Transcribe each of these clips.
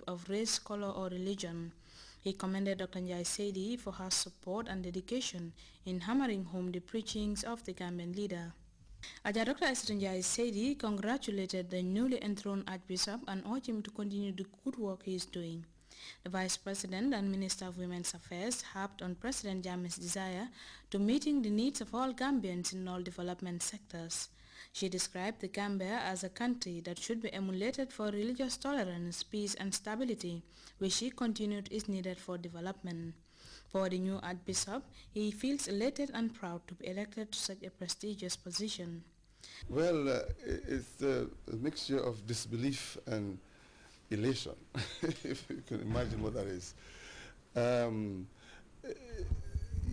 of race, color, or religion. He commended Dr. Njai Saidi for her support and dedication in hammering home the preachings of the Gambian leader. Dr. Njai Saidi congratulated the newly enthroned Archbishop and urged him to continue the good work he is doing. The Vice President and Minister of Women's Affairs harped on President Jammeh's desire to meeting the needs of all Gambians in all development sectors. She described the Gambia as a country that should be emulated for religious tolerance, peace and stability, which she continued is needed for development. For the new Archbishop, he feels elated and proud to be elected to such a prestigious position. Well, it's a mixture of disbelief and elation, if you can imagine what that is.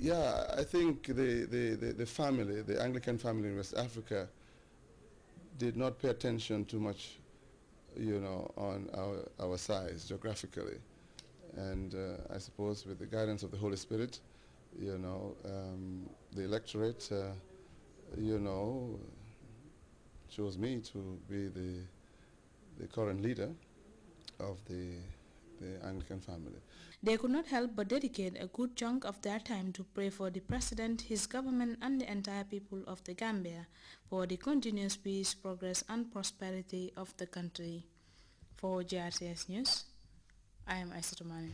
Yeah, I think the family, the Anglican family in West Africa, did not pay attention too much, you know, on our size geographically. And I suppose with the guidance of the Holy Spirit, you know, the electorate, you know, chose me to be the current leader of the Anglican family. They could not help but dedicate a good chunk of their time to pray for the President, his government and the entire people of the Gambia for the continuous peace, progress and prosperity of the country. For Grts News, I am Aisatumani.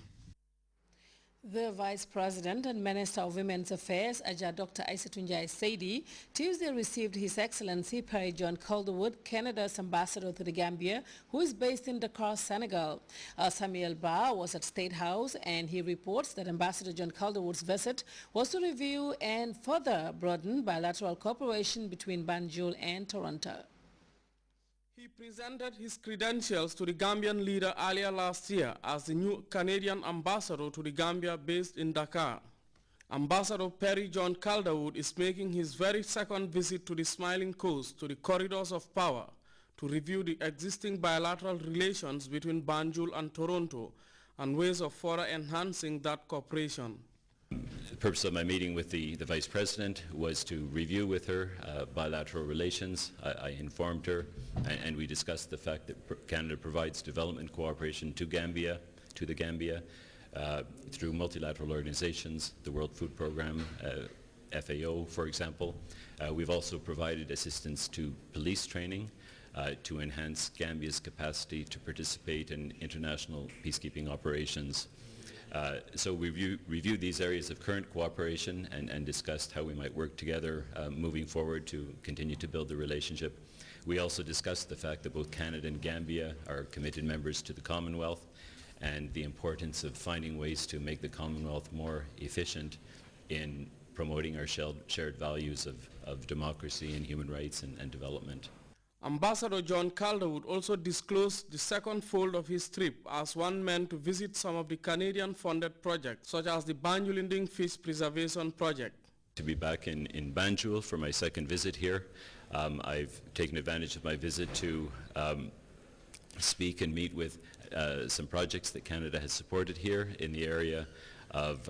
The Vice President and Minister of Women's Affairs, Dr. Aissatou Njie Saidi, Tuesday received His Excellency Perry John Calderwood, Canada's ambassador to the Gambia, who is based in Dakar, Senegal. Samuel Ba was at State House and he reports that Ambassador John Calderwood's visit was to review and further broaden bilateral cooperation between Banjul and Toronto. He presented his credentials to the Gambian leader earlier last year as the new Canadian ambassador to the Gambia based in Dakar. Ambassador Perry John Calderwood is making his very second visit to the Smiling Coast, to the corridors of power, to review the existing bilateral relations between Banjul and Toronto and ways of further enhancing that cooperation. The purpose of my meeting with the Vice President was to review with her bilateral relations. I informed her and we discussed the fact that Canada provides development cooperation to the Gambia through multilateral organizations, the World Food Programme, FAO for example. We've also provided assistance to police training to enhance Gambia's capacity to participate in international peacekeeping operations. So we reviewed these areas of current cooperation and discussed how we might work together moving forward to continue to build the relationship. We also discussed the fact that both Canada and Gambia are committed members to the Commonwealth and the importance of finding ways to make the Commonwealth more efficient in promoting our shared values of democracy and human rights and development. Ambassador John Calderwood also disclosed the second fold of his trip as one man to visit some of the Canadian-funded projects, such as the Banjulinding Fish Preservation Project. To be back in Banjul for my second visit here. I've taken advantage of my visit to speak and meet with some projects that Canada has supported here in the area of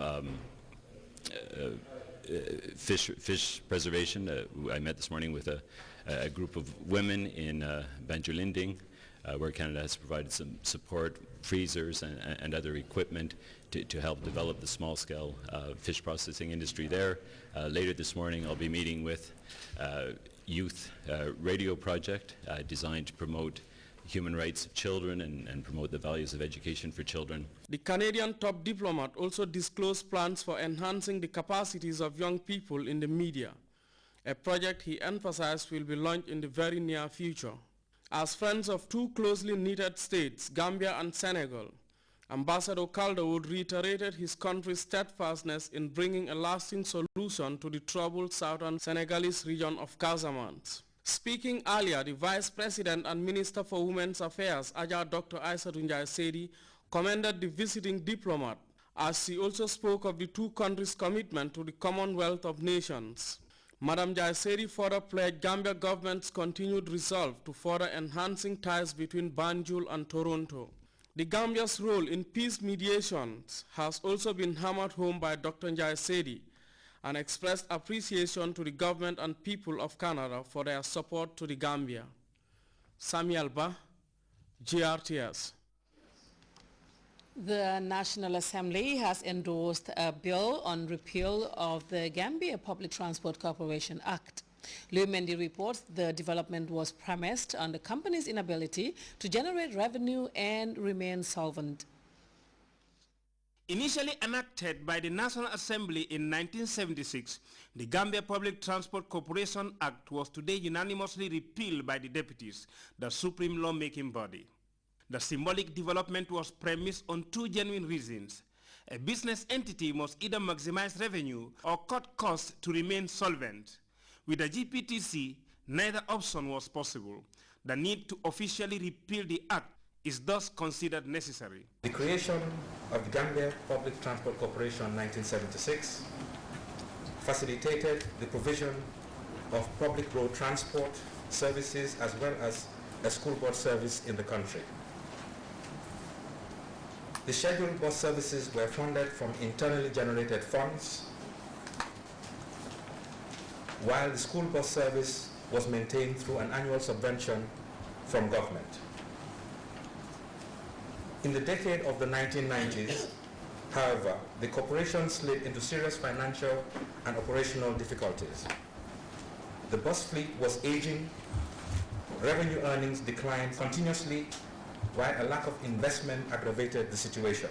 fish preservation. I met this morning with a group of women in Banjulinding, where Canada has provided some support, freezers and other equipment to help develop the small-scale fish processing industry there. Later this morning I'll be meeting with youth radio project designed to promote human rights of children and promote the values of education for children. The Canadian top diplomat also disclosed plans for enhancing the capacities of young people in the media, a project he emphasized will be launched in the very near future. As friends of two closely knitted states, Gambia and Senegal, Ambassador Calderwood reiterated his country's steadfastness in bringing a lasting solution to the troubled southern Senegalese region of Casamance. Speaking earlier, the Vice President and Minister for Women's Affairs, Dr. Aissatou Njie Saidi, commended the visiting diplomat, as she also spoke of the two countries' commitment to the Commonwealth of Nations. Madam Njie Saidi further pledged Gambia government's continued resolve to further enhancing ties between Banjul and Toronto. The Gambia's role in peace mediations has also been hammered home by Dr. Njie Saidi, and expressed appreciation to the government and people of Canada for their support to the Gambia. Samuel Ba, GRTS. The National Assembly has endorsed a bill on repeal of the Gambia Public Transport Corporation Act. Louis Mendy reports the development was premised on the company's inability to generate revenue and remain solvent. Initially enacted by the National Assembly in 1976, the Gambia Public Transport Corporation Act was today unanimously repealed by the deputies, the supreme lawmaking body. The symbolic development was premised on two genuine reasons. A business entity must either maximize revenue or cut costs to remain solvent. With the GPTC, neither option was possible. The need to officially repeal the act is thus considered necessary. The creation of the Gambia Public Transport Corporation in 1976 facilitated the provision of public road transport services as well as a school bus service in the country. The scheduled bus services were funded from internally generated funds, while the school bus service was maintained through an annual subvention from government. In the decade of the 1990s, however, the corporation slid into serious financial and operational difficulties. The bus fleet was aging, revenue earnings declined continuously, while a lack of investment aggravated the situation.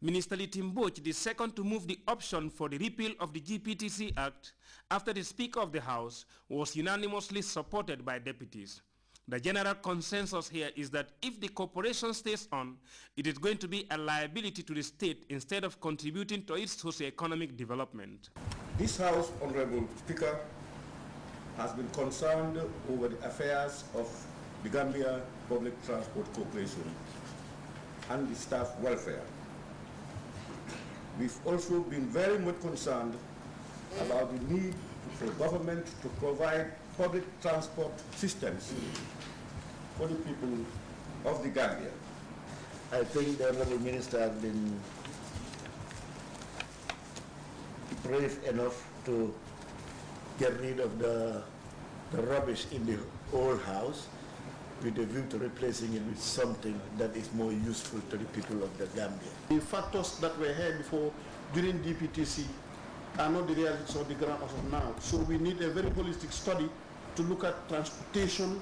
Minister Litimboch, the second to move the option for the repeal of the GPTC Act after the Speaker of the House, was unanimously supported by deputies. The general consensus here is that if the corporation stays on, it is going to be a liability to the state instead of contributing to its socio-economic development. This House, Honorable Speaker, has been concerned over the affairs of the Gambia Public Transport Corporation and the staff welfare. We've also been very much concerned about the need for government to provide public transport systems for the people of the Gambia. I think the Honorable Minister has been brave enough to get rid of the rubbish in the old house with a view to replacing it with something that is more useful to the people of the Gambia. The factors that were here before during DPTC are not the realities of the ground as of now. So we need a very holistic study to look at transportation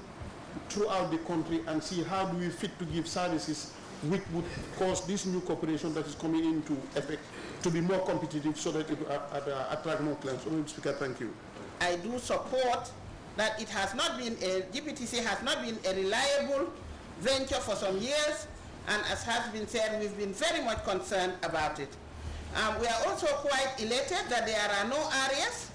throughout the country and see how do we fit to give services which would cause this new corporation that is coming into effect to be more competitive so that it will attract more clients. Honorable Speaker, thank you. I do support that it has not been GPTC has not been a reliable venture for some years, and as has been said, we've been very much concerned about it. We are also quite elated that there are no areas,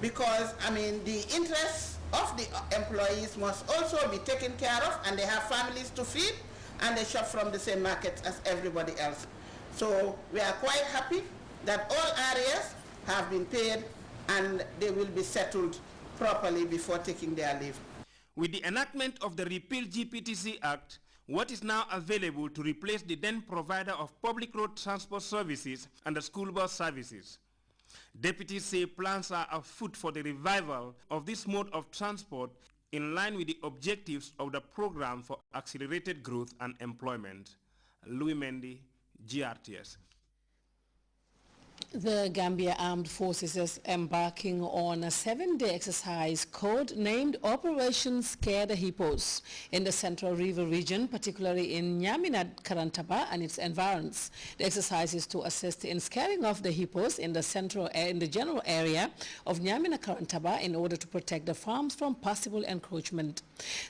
because the interests of the employees must also be taken care of, and they have families to feed, and they shop from the same market as everybody else. So we are quite happy that all areas have been paid and they will be settled properly before taking their leave. With the enactment of the repealed GPTC Act, what is now available to replace the then provider of public road transport services and the school bus services? Deputies say plans are afoot for the revival of this mode of transport in line with the objectives of the program for accelerated growth and employment. Louis Mendy, GRTS. The Gambia Armed Forces is embarking on a 7-day exercise codenamed Operation Scare the Hippos in the Central River region, particularly in Nyamina Karantaba and its environs. The exercise is to assist in scaring off the hippos in the general area of Nyamina Karantaba in order to protect the farms from possible encroachment.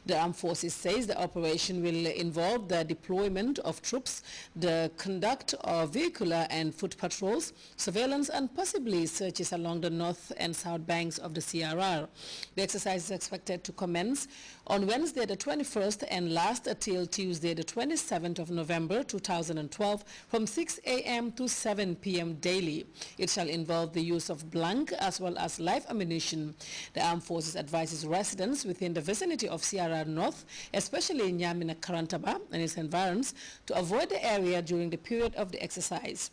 The Armed Forces says the operation will involve the deployment of troops, the conduct of vehicular and foot patrols, surveillance and possibly searches along the north and south banks of the CRR. The exercise is expected to commence on Wednesday the 21st and last until Tuesday the 27th of November 2012 from 6 a.m. to 7 p.m. daily. It shall involve the use of blank as well as live ammunition. The Armed Forces advises residents within the vicinity of CRR North, especially in Nyamina Karantaba and its environs, to avoid the area during the period of the exercise.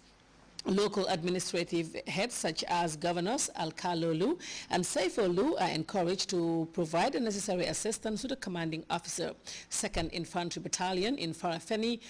Local administrative heads such as Governors Alkalolu and Saifolu are encouraged to provide the necessary assistance to the commanding officer. 2nd Infantry Battalion in Farafeni